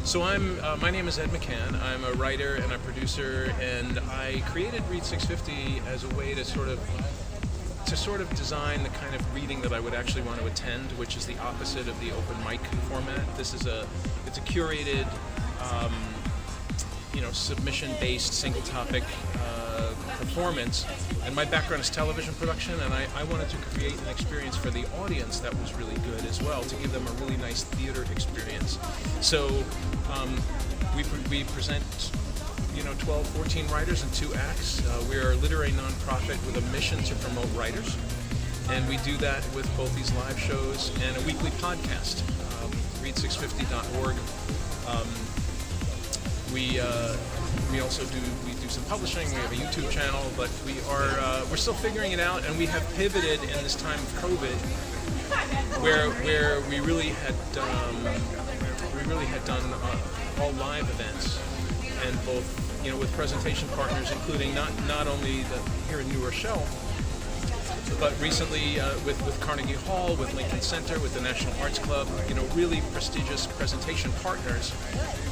So my name is Ed McCann. I'm a writer and a producer, and I created Read 650 as a way to sort of design the kind of reading that I would actually want to attend, which is the opposite of the open mic format. It's a curated, submission-based, single-topic performance. And my background is television production, and I wanted to create an experience for the audience that was really good as well, to give them a really nice theater experience. So we present 12, 14 writers in 2 acts. We're a literary nonprofit with a mission to promote writers, and we do that with both these live shows and a weekly podcast, read650.org. We also do some publishing. We have a YouTube channel, but we're still figuring it out, and we have pivoted in this time of COVID, where we really had done all live events, and both with presentation partners, including not only here in New Rochelle, but recently with Carnegie Hall, with Lincoln Center, with the National Arts Club, really prestigious presentation partners.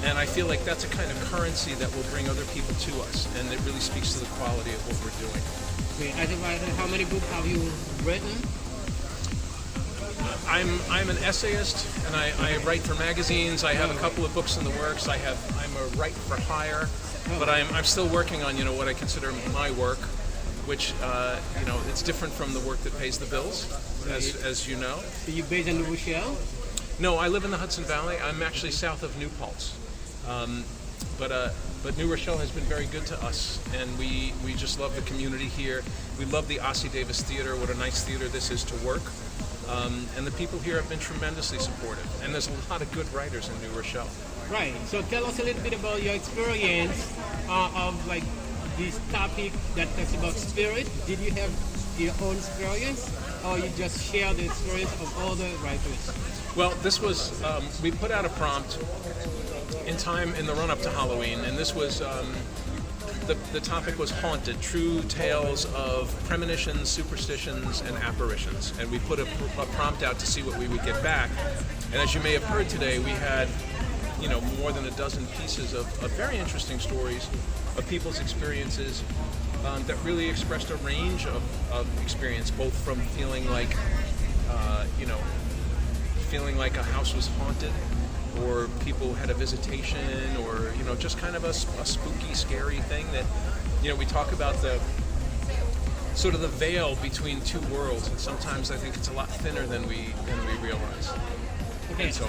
And I feel like that's a kind of currency that will bring other people to us, and it really speaks to the quality of what we're doing. As a writer, how many books have you written? I'm an essayist, and I write for magazines. I have a couple of books in the works. I'm a write for hire, but I'm still working on what I consider my work, which it's different from the work that pays the bills, as you know. So you're based in New Rochelle? No, I live in the Hudson Valley. I'm actually south of New Paltz. But New Rochelle has been very good to us, and we just love the community here. We love the Ossie Davis Theater. What a nice theater this is to work. And the people here have been tremendously supportive, and there's a lot of good writers in New Rochelle. Right. So tell us a little bit about your experience of this topic that talks about spirit. Did you have your own experience, or you just share the experience of other writers? Well, this was, we put out a prompt in the run-up to Halloween, and this was, the topic was haunted, true tales of premonitions, superstitions, and apparitions. And we put a prompt out to see what we would get back. And as you may have heard today, we had, more than a dozen pieces of very interesting stories of people's experiences that really expressed a range of experience, both from feeling like, feeling like a house was haunted, or people had a visitation, or just kind of a spooky, scary thing that, we talk about the sort of the veil between two worlds, and sometimes I think it's a lot thinner than we realize. Okay. And so,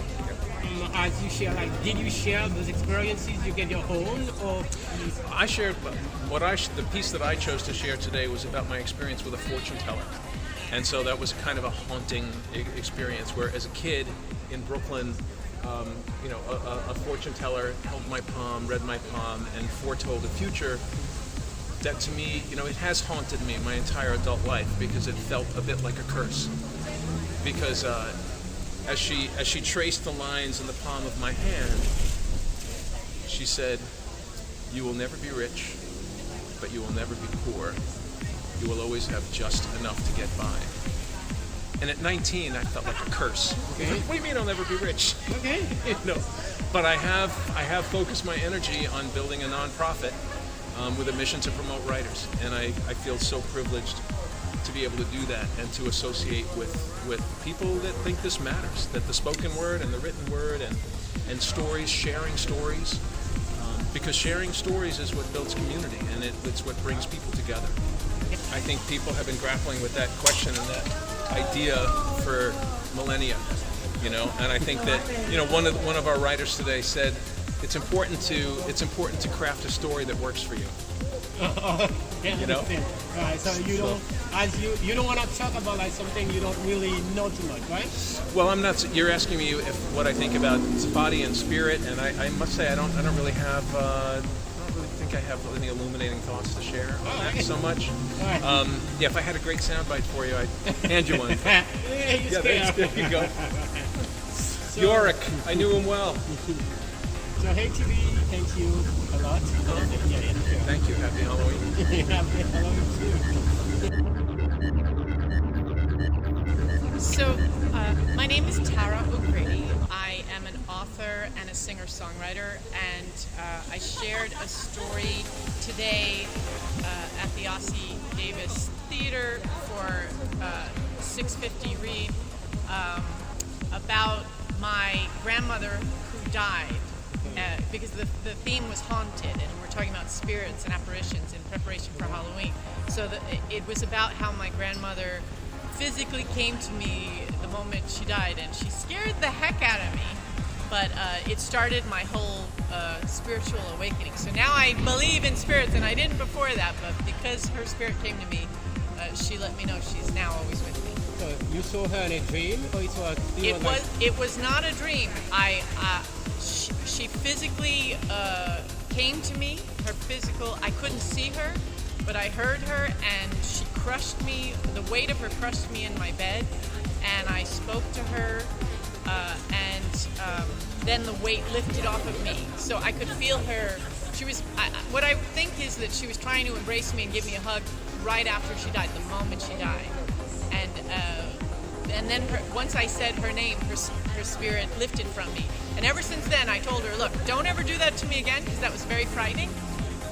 as you share, did you share those experiences? You get your own, or I shared the piece that I chose to share today was about my experience with a fortune teller, and so that was kind of a haunting experience where, as a kid in Brooklyn, a fortune teller held my palm, read my palm, and foretold the future. That to me, it has haunted me my entire adult life because it felt a bit like a curse. Because as she traced the lines in the palm of my hand, she said, "You will never be rich, but you will never be poor. You will always have just enough to get by." And at 19, I felt like a curse. Okay. What do you mean I'll never be rich? okay? But I have focused my energy on building a nonprofit with a mission to promote writers, and I feel so privileged to be able to do that and to associate with people that think this matters, that the spoken word and the written word and stories, sharing stories, because sharing stories is what builds community, and it's what brings people together. I think people have been grappling with that question and that idea for millennia, and I think that one of our writers today said it's important to craft a story that works for you. Right. So you don't want to talk about something you don't really know too much, right? Well, I'm not. You're asking me what I think about body and spirit, and I must say I don't really think I have any illuminating thoughts to share on that so much. All right. If I had a great soundbite for you, I'd hand you one. There you go. Yorick, I knew him well. So HeyTV, thank you a lot. Thank you. Happy Halloween. Happy Halloween too. So, my name is Tara O'Grady. I am an author and a singer-songwriter, and I shared a story today at the Ossie Davis Theater for 650 Read about my grandmother who died. Because the theme was haunted, and we're talking about spirits and apparitions in preparation for Halloween. So it was about how my grandmother physically came to me the moment she died, and she scared the heck out of me. But it started my whole spiritual awakening. So now I believe in spirits, and I didn't before that, but because her spirit came to me, she let me know she's now always with me. So you saw her in a dream, or it was not a dream. She physically came to me. I couldn't see her, but I heard her, and she crushed me. The weight of her crushed me in my bed, and I spoke to her, and then the weight lifted off of me. So I could feel her. What I think is that she was trying to embrace me and give me a hug right after she died, the moment she died. And then once I said her name, her spirit lifted from me. And ever since then, I told her, look, don't ever do that to me again, because that was very frightening.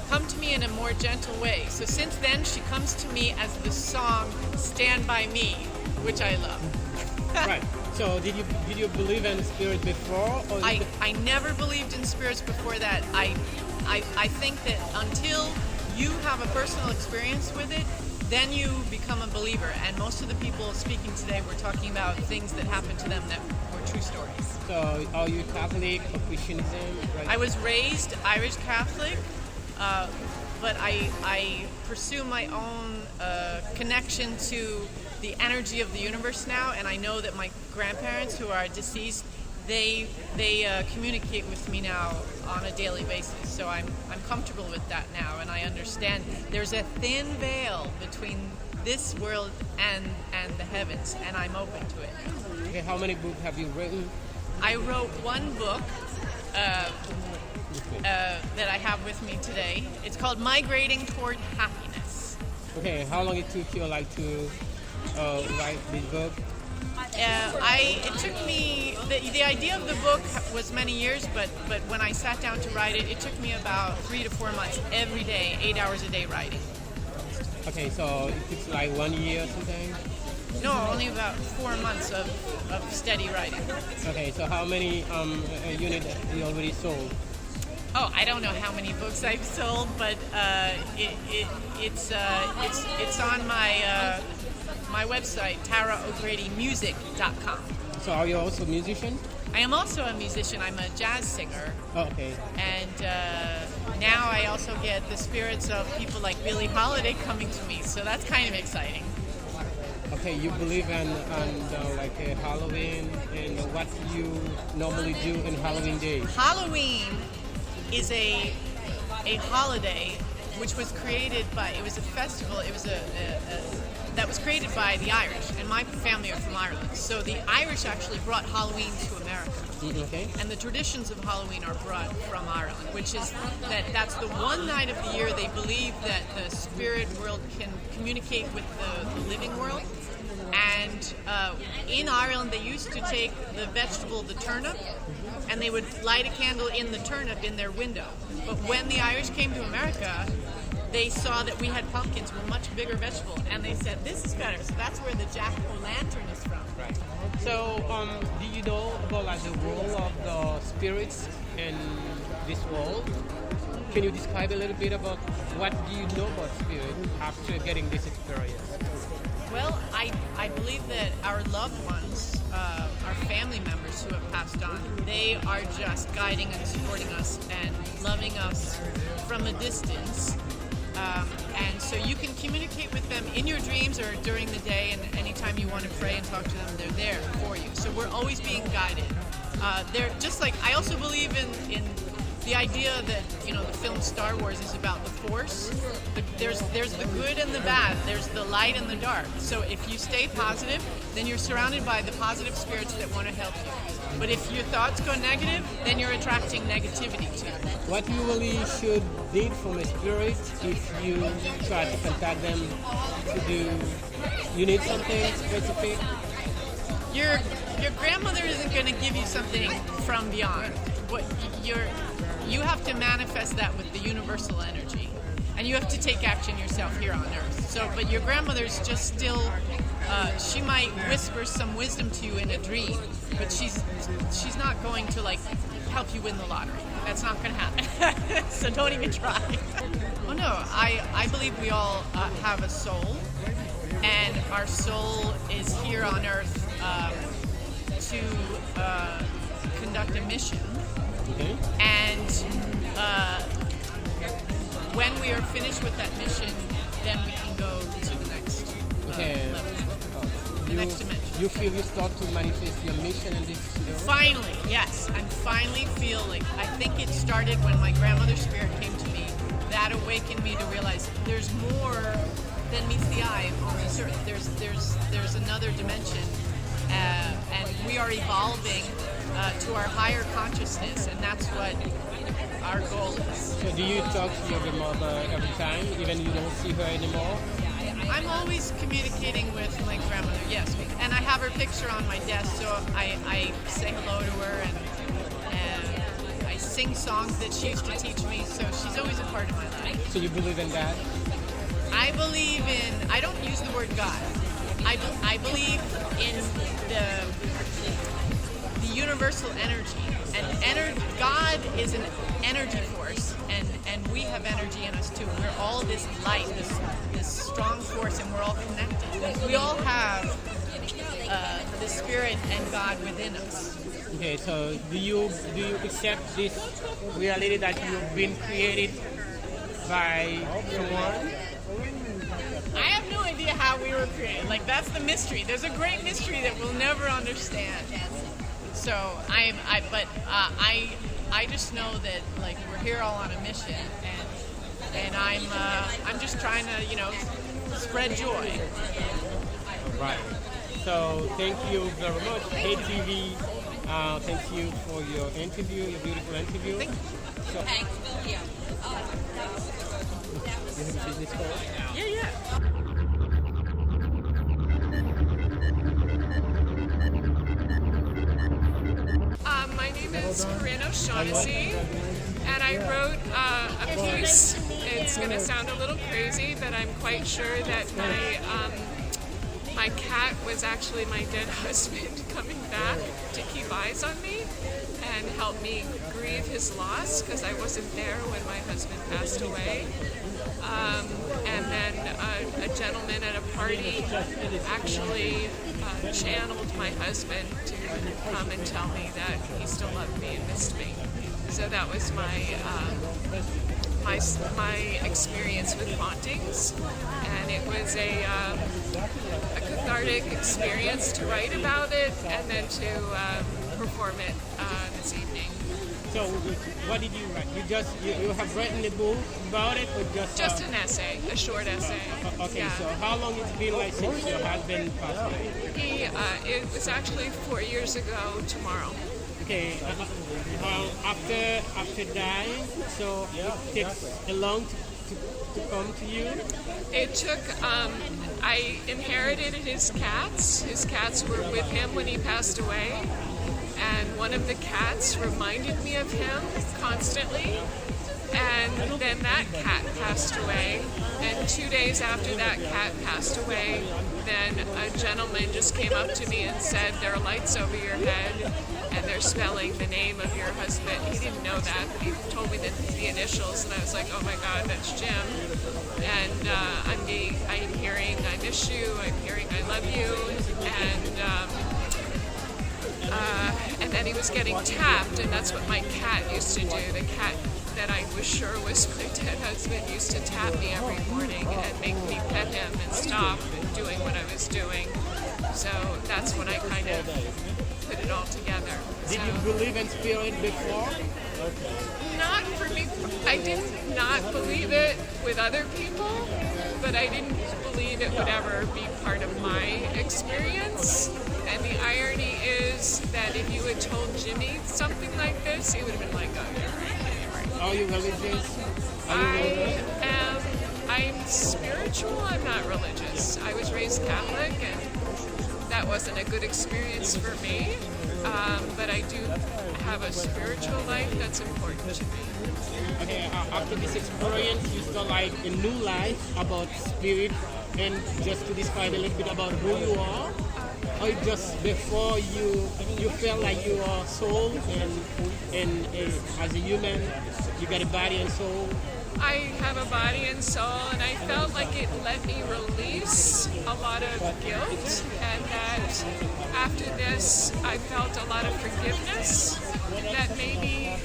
Come to me in a more gentle way. So since then, she comes to me as the song "Stand By Me," which I love. Right. So did you believe in spirit before? Or I never believed in spirits before that. I think that until you have a personal experience with it, then you become a believer. And most of the people speaking today were talking about things that happened to them that were true stories. So are you Catholic or Christianism? Right? I was raised Irish Catholic, but I pursue my own connection to the energy of the universe now, and I know that my grandparents who are deceased, they communicate with me now on a daily basis. So I'm comfortable with that now, and I understand there's a thin veil between this world and the heavens, and I'm open to it. Okay, how many books have you written? I wrote one book that I have with me today. It's called Migrating Toward Happiness. Okay, how long it took you to write this book? It took me, the idea of the book was many years, but when I sat down to write it, it took me about 3 to 4 months every day, 8 hours a day writing. Okay, so it took like 1 year or something. No, only about 4 months of steady writing. Okay, so how many units you already sold? Oh, I don't know how many books I've sold, but it's on my website, TaraO'GradyMusic.com. So are you also a musician? I am also a musician. I'm a jazz singer, Oh, okay. and now I also get the spirits of people like Billie Holiday coming to me. So that's kind of exciting. Okay, you believe in like Halloween, and what you normally do in Halloween day? Halloween is a holiday which was created by, it was a festival, it was that was created by the Irish, and my family are from Ireland. So the Irish actually brought Halloween to America. Okay. And the traditions of Halloween are brought from Ireland, which is that's the one night of the year they believe that the spirit world can communicate with the living world. And in Ireland, they used to take the vegetable, the turnip, and they would light a candle in the turnip in their window. But when the Irish came to America, they saw that we had pumpkins were a much bigger vegetable, and they said, this is better. So that's where the jack-o'-lantern is from. Right. So, do you know about like the role of the spirits in this world? Can you describe a little bit about what do you know about spirit after getting this experience? Well, I believe that our loved ones, our family members who have passed on, they are just guiding and supporting us and loving us from a distance. And so you can communicate with them in your dreams or during the day, and anytime you want to pray and talk to them, they're there for you. So we're always being guided. They're just like, I also believe in the idea that, you know, the film Star Wars is about the Force. There's the good and the bad. There's the light and the dark. So if you stay positive, then you're surrounded by the positive spirits that want to help you. But if your thoughts go negative, then you're attracting negativity to you. What you really should need from a spirit if you try to contact them to do, you need something specific? Your grandmother isn't going to give you something from beyond. What you have to manifest that with the universal energy, and you have to take action yourself here on Earth. So, but your grandmother's just still. She might whisper some wisdom to you in a dream, but she's not going to like help you win the lottery. That's not going to happen. So don't even try. Oh no, I believe we all have a soul, and our soul is here on Earth to conduct a mission. Okay. And when we are finished with that mission, then we can go to the next level. The next dimension. You feel you start to manifest your mission in this world? Finally, yes. I'm finally feeling, I think it started when my grandmother's spirit came to me. That awakened me to realize there's more than meets the eye on this earth. There's another dimension, and we are evolving to our higher consciousness, and that's what our goal is. So do you talk to your grandmother every time, even you don't see her anymore? I'm always communicating with my grandmother, yes. And I have her picture on my desk, so I say hello to her, and I sing songs that she used to teach me, so she's always a part of my life. So you believe in that? I believe in, I don't use the word God. I believe in the universal energy. And God is an energy force, and we have energy in us too. We're all this light, this strong force, and we're all connected. We all have the spirit and God within us. Okay, so do you accept this reality that you've been created by someone? I have no idea how we were created. Like, that's the mystery. There's a great mystery that we'll never understand. So I just know that like we're here all on a mission, and I'm just trying to spread joy. Right. So thank you very much, HeyTV. Thank you for your interview, your beautiful interview. Thank you. So, you have a business card? Yeah. My name is Corinne O'Shaughnessy, and I wrote a piece it's going to sound a little crazy, but I'm quite sure that my cat was actually my dead husband coming back to keep eyes on me and help me grieve his loss because I wasn't there when my husband passed away. And then a gentleman at a party actually channeled my husband to come and tell me that he still loved me and missed me. So that was my experience with hauntings, and it was a cathartic experience to write about it and then to perform it this evening. So what did you write? You have written a book about it, or just an essay, a short essay. Okay, yeah. so how long it's been like since your husband passed away? It was actually 4 years ago tomorrow. Okay, after dying, so it takes a long to come to you? It took, I inherited his cats. His cats were with him when he passed away. And one of the cats reminded me of him constantly. And then that cat passed away. And 2 days after that cat passed away, then a gentleman just came up to me and said, "There are lights over your head, and they're spelling the name of your husband." He didn't know that, but he told me the initials, and I was like, "Oh my God, that's Jim." And I'm hearing, "I miss you," I'm hearing, "I love you," and then he was getting tapped, and that's what my cat used to do. The cat that I was sure was my dead husband used to tap me every morning and make me pet him and stop doing what I was doing. So that's when I kind of put it all together. Did you believe in spirit before? Not for me. I did not believe it with other people, but I didn't believe it would ever be part of my experience. And the irony is that if you had told Jimmy something like this, he would have been like, "Oh, you're right." Are you religious? I'm spiritual. I'm not religious. I was raised Catholic, and that wasn't a good experience for me. But I do have a spiritual life that's important to me. Okay, after this experience, you start like a new life about spirit, and just to describe a little bit about who you are, or just before you felt like you are soul, and as a human, you got a body and soul. I have a body and soul, and I felt like it let me release a lot of guilt, and that after this, I felt a lot of forgiveness, that maybe,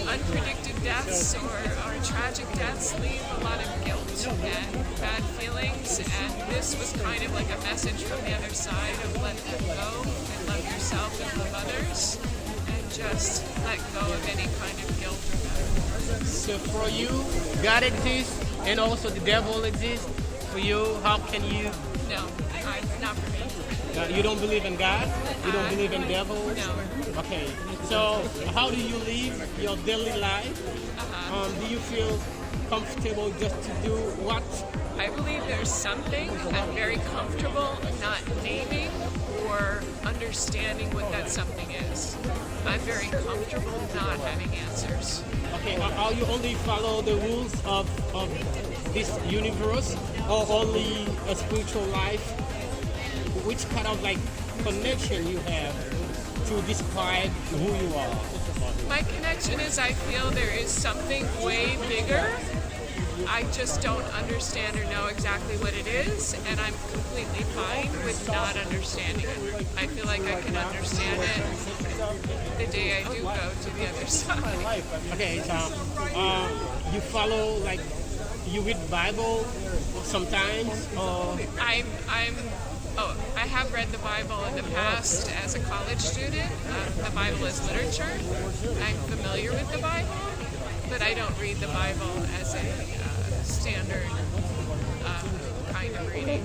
unpredicted deaths or tragic deaths leave a lot of guilt and bad feelings, and this was kind of like a message from the other side of let them go and love yourself and love others. Just let go of any kind of guilt or bad. So for you, God exists and also the devil exists. For you, how can you? No, not for me. You don't believe in God? You don't believe in devil? No. Okay. So how do you live your daily life? Do you feel comfortable just to do what? I believe there's something I'm very comfortable not naming or understanding what that something is. I'm very comfortable not having answers. Okay, are you only follow the rules of this universe, or only a spiritual life? Which kind of like connection you have to describe who you are? My connection is I feel there is something way bigger. I just don't understand or know exactly what it is, and I'm completely fine with not understanding it. I feel like I can understand it the day I do go to the other side. Okay, so you follow, like, you read Bible sometimes, or? I have read the Bible in the past as a college student. The Bible is literature. I'm familiar with the Bible, but I don't read the Bible as a standard kind of reading.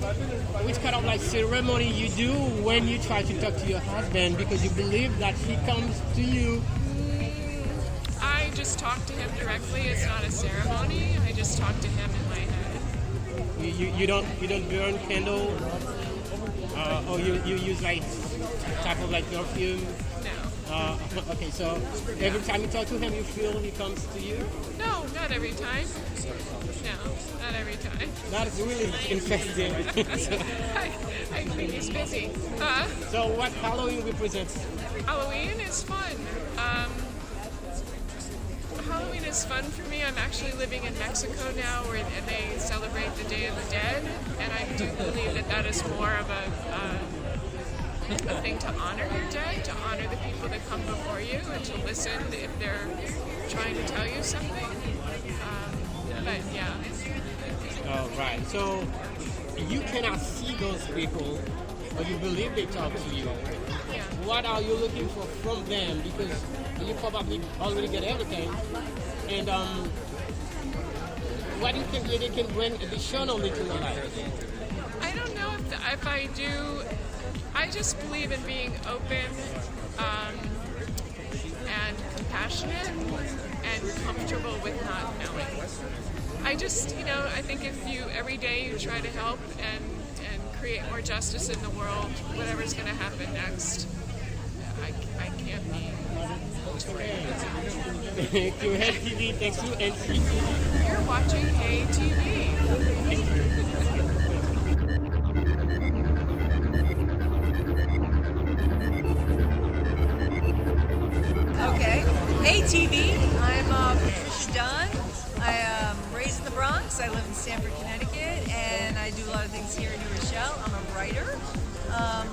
Which kind of like ceremony you do when you try to talk to your husband because you believe that he comes to you? I just talk to him directly. It's not a ceremony. I just talk to him in my head. You don't burn candle, or you use like type of like perfume? No. Okay, so every time you talk to him, you feel he comes to you? No, not every time. No, not every time. That is really interesting. I think he's busy. So what Halloween represents? Halloween is fun. Halloween is fun for me. I'm actually living in Mexico now, where they celebrate the Day of the Dead, and I do believe that that is more of a thing to honor your dead, to honor the people that come before you, and to listen if they're trying to tell you something. But yeah. Oh, right. So you cannot see those people, but you believe they talk to you. Yeah. What are you looking for from them? Because you probably already get everything. And what do you think they can bring additionally to your life? I don't know if I do. I just believe in being open and compassionate and comfortable with not knowing. I just, I think if you every day you try to help and create more justice in the world, whatever's going to happen next, I can't be. Thank you, Hey TV. Thanks to NC. You're watching Hey TV. Okay. Hey TV. I'm Patricia Dunn. I am raised in the Bronx. I live in Stamford, Connecticut, and I do a lot of things here in New Rochelle. I'm a writer.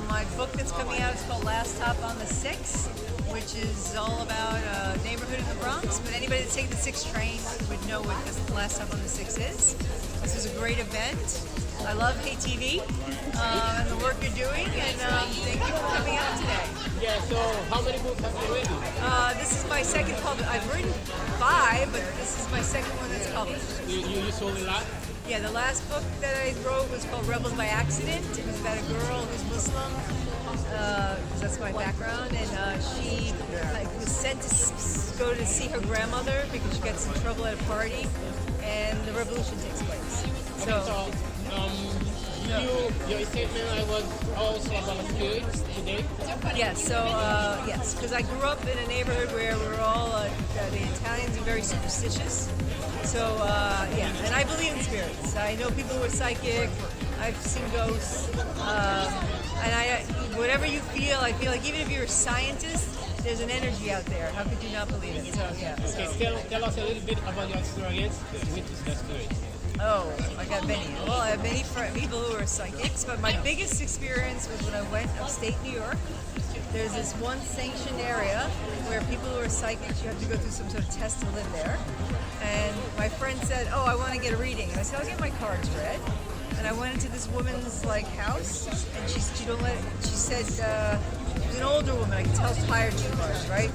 My book that's coming out is called Last Stop on the 6, which is all about a neighborhood in the Bronx. But anybody that's taken the 6 train would know what this Last Stop on the 6 is. This is a great event. I love Hey TV and the work you're doing, and thank you for coming out today. Yeah, so how many books have you written? This is my second publish. I've written 5, but this is my second one that's published. You sold a lot? Yeah, the last book that I wrote was called Rebels by Accident. It was about a girl who's Muslim, because that's my background, and she was sent to go to see her grandmother because she gets in trouble at a party, and the revolution takes place. Your statement was also about spirits today? Yes, yes, because I grew up in a neighborhood where we were all, the Italians are very superstitious. So, yeah, and I believe in spirits. I know people who are psychic. I've seen ghosts. And whatever you feel, I feel like even if you're a scientist, there's an energy out there. How could you not believe it? So, yeah. Okay, tell us a little bit about your experience with the spirit. Oh, I got many. Well, I have many people who are psychics, but my biggest experience was when I went upstate New York. There's this one sanctioned area where people who are psychics, you have to go through some sort of test to live there. And my friend said, oh, I want to get a reading. And I said, I'll get my cards read. And I went into this woman's house, and she said, she was an older woman, I could tell tired she was, right?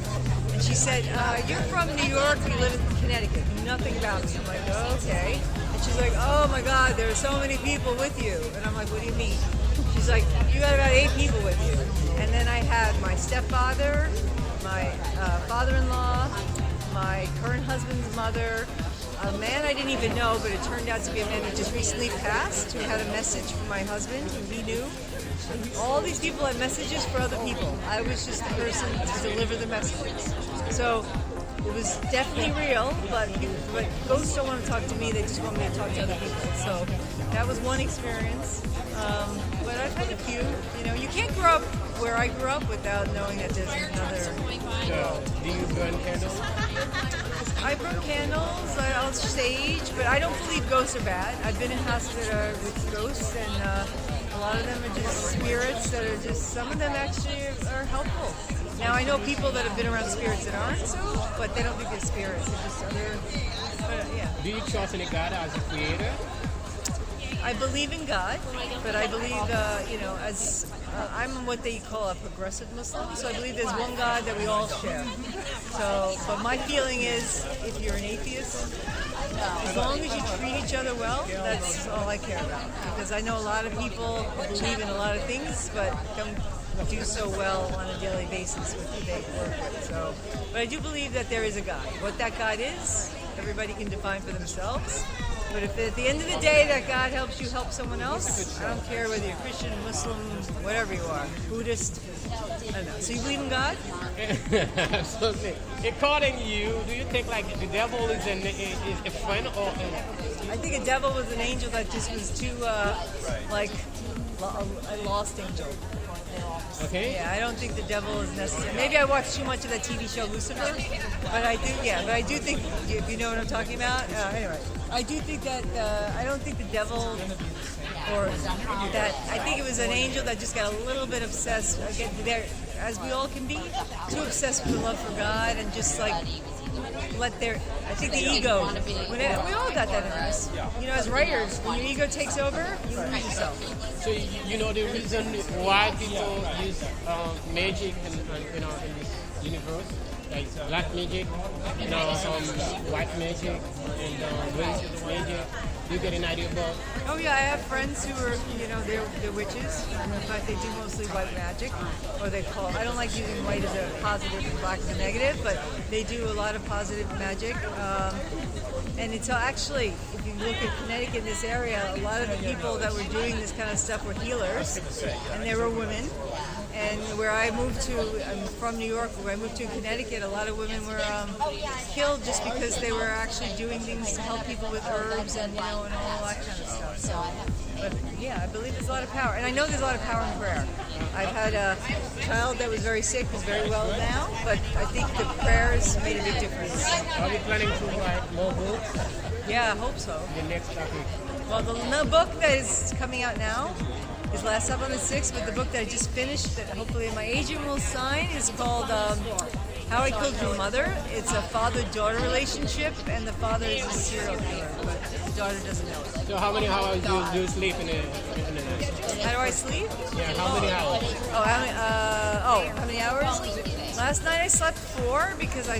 And she said, you're from New York, you live in Connecticut, nothing about me. I'm like, oh, okay. And she's like, oh my God, there are so many people with you. And I'm like, what do you mean? She's like, you got about 8 people with you. And then I had my stepfather, my father-in-law, my current husband's mother, a man I didn't even know, but it turned out to be a man who just recently passed, who had a message for my husband, who he knew. All these people had messages for other people. I was just the person to deliver the messages. So it was definitely real, but ghosts don't want to talk to me, they just want me to talk to other people. So that was one experience. But I've had a few. You can't grow up where I grew up without knowing that there's another. So, do you burn candles? I burn candles, I'll sage, but I don't believe ghosts are bad. I've been in houses that are with ghosts, and a lot of them are just spirits that are just, some of them actually are helpful. Now, I know people that have been around spirits that aren't so, but they don't think they're spirits, they're just other, yeah. Do you trust in a God as a creator? I believe in God, but I believe, as I'm what they call a progressive Muslim, so I believe there's one God that we all share. So, but my feeling is, if you're an atheist, as long as you treat each other well, that's all I care about. Because I know a lot of people believe in a lot of things, but don't do so well on a daily basis with who they work with. So, but I do believe that there is a God. What that God is, everybody can define for themselves. But if at the end of the day that God helps you help someone else, I don't care whether you're Christian, Muslim, whatever you are, Buddhist, I don't know. So you believe in God? Absolutely. According to you, do you think like the devil is a friend or I think a devil was an angel that just was too, like, a lost angel. okay? Yeah, I don't think the devil is necessary. Maybe I watched too much of that TV show Lucifer, but I do think, if you know what I'm talking about. Anyway, I do think that I don't think the devil, or that I think it was an angel that just got a little bit obsessed. Again, there, as we all can be, too obsessed with the love for God and just like let their, I think the ego, we all got that in us. You know, as writers, when your ego takes over, you lose yourself. So you know the reason why people use magic in this universe, like black magic, white magic, and race magic. Do you get an idea about? Oh yeah, I have friends who are, they're witches, but they do mostly white magic, or they call. I don't like using white as a positive and black as a negative, but they do a lot of positive magic. And it's actually, if you look at Connecticut in this area, a lot of the people that were doing this kind of stuff were healers, and they were women. And where I moved to, I'm from New York, where I moved to Connecticut, a lot of women were killed just because they were actually doing things to help people with herbs and, and all that kind of stuff. So, but yeah, I believe there's a lot of power. And I know there's a lot of power in prayer. I've had a child that was very sick, who's very well now, but I think the prayers made a big difference. Are we planning to write more books? Yeah, I hope so. The next topic. Well, the book that is coming out now is last up on the 6th, but the book that I just finished that hopefully my agent will sign is called How I Killed Your Mother. It's a father-daughter relationship, and the father is a serial killer, but the daughter doesn't know it. So how many hours do you sleep in a night? How do I sleep? Yeah, how many hours? How many hours? Last night I slept 4 because I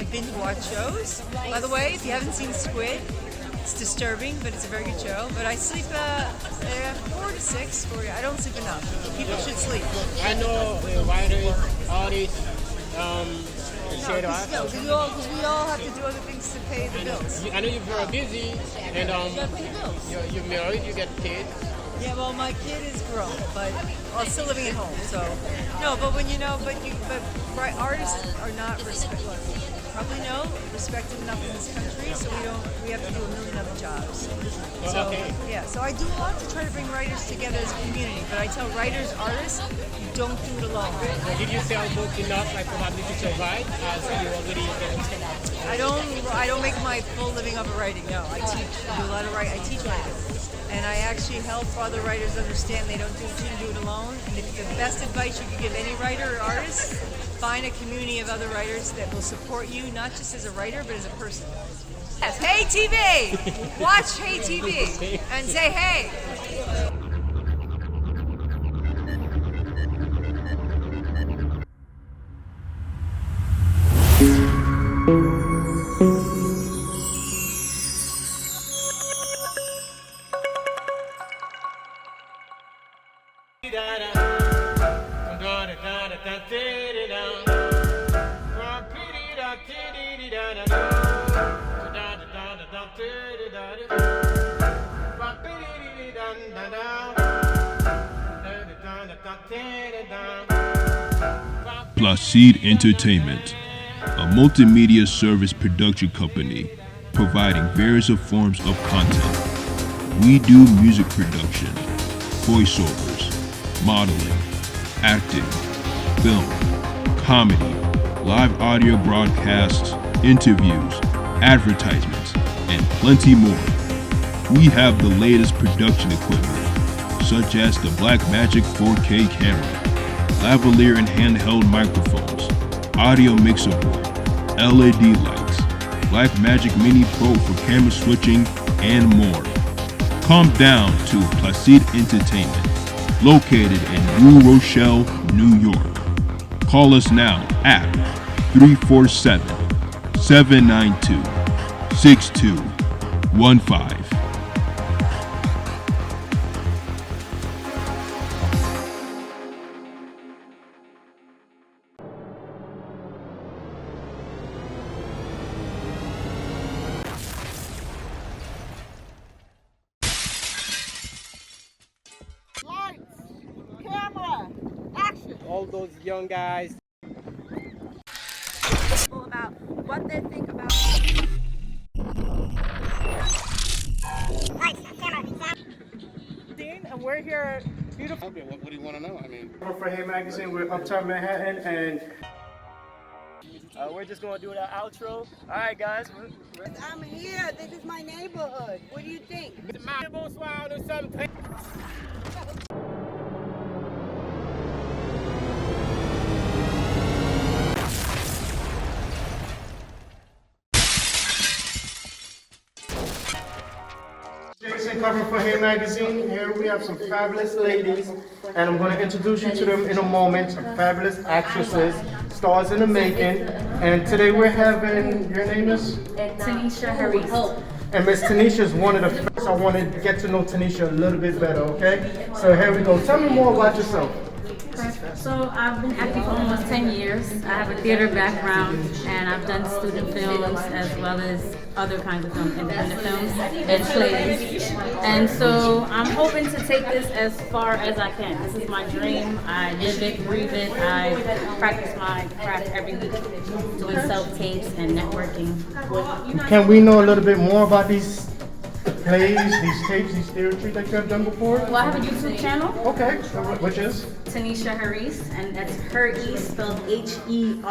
binge watch shows. By the way, if you haven't seen Squid, it's disturbing, but it's a very good show. But I sleep 4 to 6. I don't sleep enough. People should sleep. I know writers, artists, shade artists. No, because we all have to do other things to pay the bills. I know you're very busy, and You gotta pay the bills. you're married, you get kids. Yeah, well, my kid is grown, but I'm still living at home. So no, but when artists are not respected. Probably respected enough in this country, so we have to do a million other jobs. So Okay. yeah, so I do a lot to try to bring writers together as a community, but I tell writers, artists, you don't do it alone. Did you sell books enough, like probably to survive, as you already I don't make my full living off of writing. No, I teach. I do a lot of writing. I teach writing. And I actually help other writers understand they shouldn't do it alone. And if the best advice you could give any writer or artist, find a community of other writers that will support you, not just as a writer, but as a person. Yes, Hey TV! Watch Hey TV and say hey! Placide Entertainment, a multimedia service production company providing various forms of content. We do music production, voiceovers, modeling, acting, film, comedy, live audio broadcasts, interviews, advertisements, and plenty more. We have the latest production equipment, such as the Blackmagic 4K camera, lavalier and handheld microphones, audio mixer board, LED lights, Blackmagic Mini Pro for camera switching, and more. Come down to Placide Entertainment, located in New Rochelle, New York. Call us now at 347-792-6215. those young guys. About what they think about. Lights, camera, sound. And we're here at beautiful. Okay, what do you want to know? I mean, For Hey Magazine, we're uptown Manhattan, and we're just gonna do our outro. All right, guys. I'm here. This is my neighborhood. What do you think? Bonsoir, nous sommes très. Jason covering for Hey Magazine. Here we have some fabulous ladies, and I'm going to introduce you to them in a moment. Some fabulous actresses, stars in the making. And today we're having, your name is? Tanisha Harris. And Miss Tanisha is one of the first. I want to get to know Tanisha a little bit better, okay? So here we go. Tell me more about yourself. So I've been acting for almost 10 years. I have a theater background, and I've done student films as well as other kinds of films, independent films and plays. And so I'm hoping to take this as far as I can. This is my dream. I live it, breathe it. I practice my craft every week, doing self-tapes and networking. Can we know a little bit more about these plays, these tapes, these theater that you have done before? Well, I have a YouTube channel. Okay, which is? Tanisha Harris, and that's Her-E spelled H-E-R-E-A-S-T.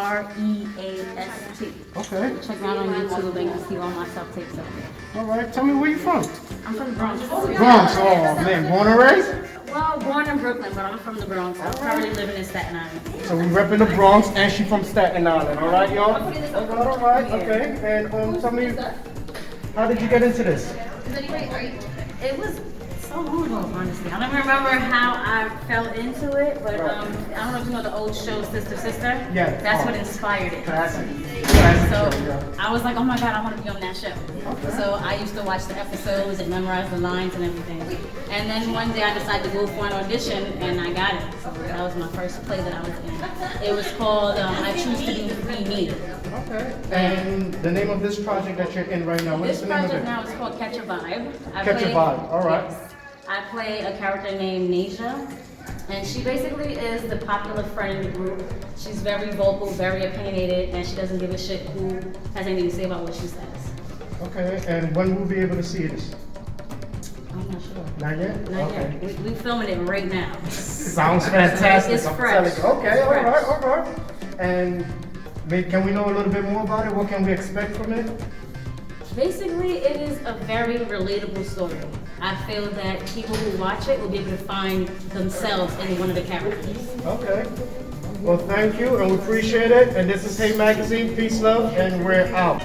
Okay. Check me out on YouTube and you'll see all my self-tapes up there. All right, tell me where you're from. I'm from the Bronx. Bronx, oh man, born and raised? Well, born in Brooklyn, but I'm from the Bronx. I'm currently living in Staten Island. So we repping the Bronx, and she from Staten Island, all right, y'all? All right, okay. And tell me, how did you get into this? It was so long ago, honestly. I don't remember how I fell into it, but I don't know if you know the old show Sister Sister. Yeah. That's what inspired it. Classic. So I was like, oh my God, I want to be on that show. Okay. So I used to watch the episodes and memorize the lines and everything. And then one day I decided to go for an audition, and I got it. So that was my first play that I was in. It was called I Choose to Be Me. Okay. And the name of this project that you're in right now, what is This the name of project it? now is called Catch a Vibe. Catch a Vibe, all right. Yes. I play a character named Nasia, and she basically is the popular friend in the group. She's very vocal, very opinionated, and she doesn't give a shit who has anything to say about what she says. Okay, and when will we be able to see this? I'm not sure. Not yet? Not Okay. yet. We're filming it right now. Sounds fantastic. It's I'm fresh. telling you. Okay, It's fresh. all right. And can we know a little bit more about it? What can we expect from it? Basically, it is a very relatable story. I feel that people who watch it will be able to find themselves in one of the characters. Okay. Well, thank you, and we appreciate it. And this is Hey Magazine. Peace, love, and we're out.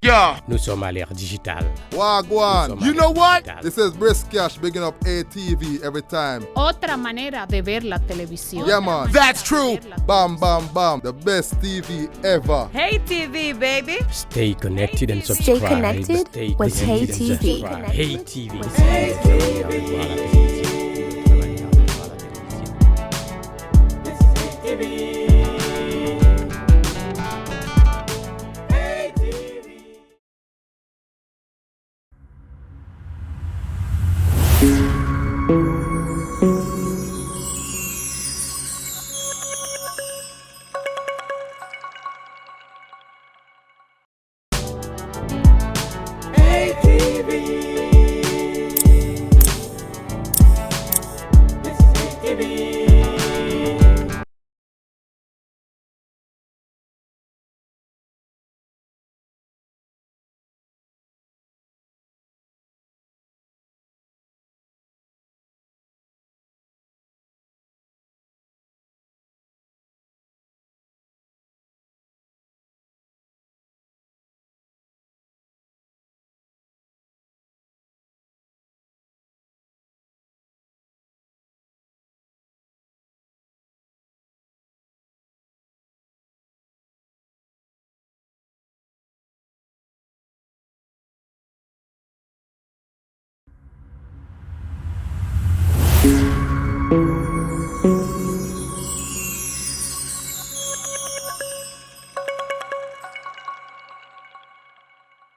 Yeah. Nous sommes à l'ère digitale. Wagwan. You know what? This is Brisk Cash bigging up ATV every time. Otra manera de ver la televisión. Yeah, man. That's true. Bam, bam, bam. The best TV ever. Hey TV, baby. Stay connected and subscribe. Stay connected with Hey TV. Hey TV. HeyTV.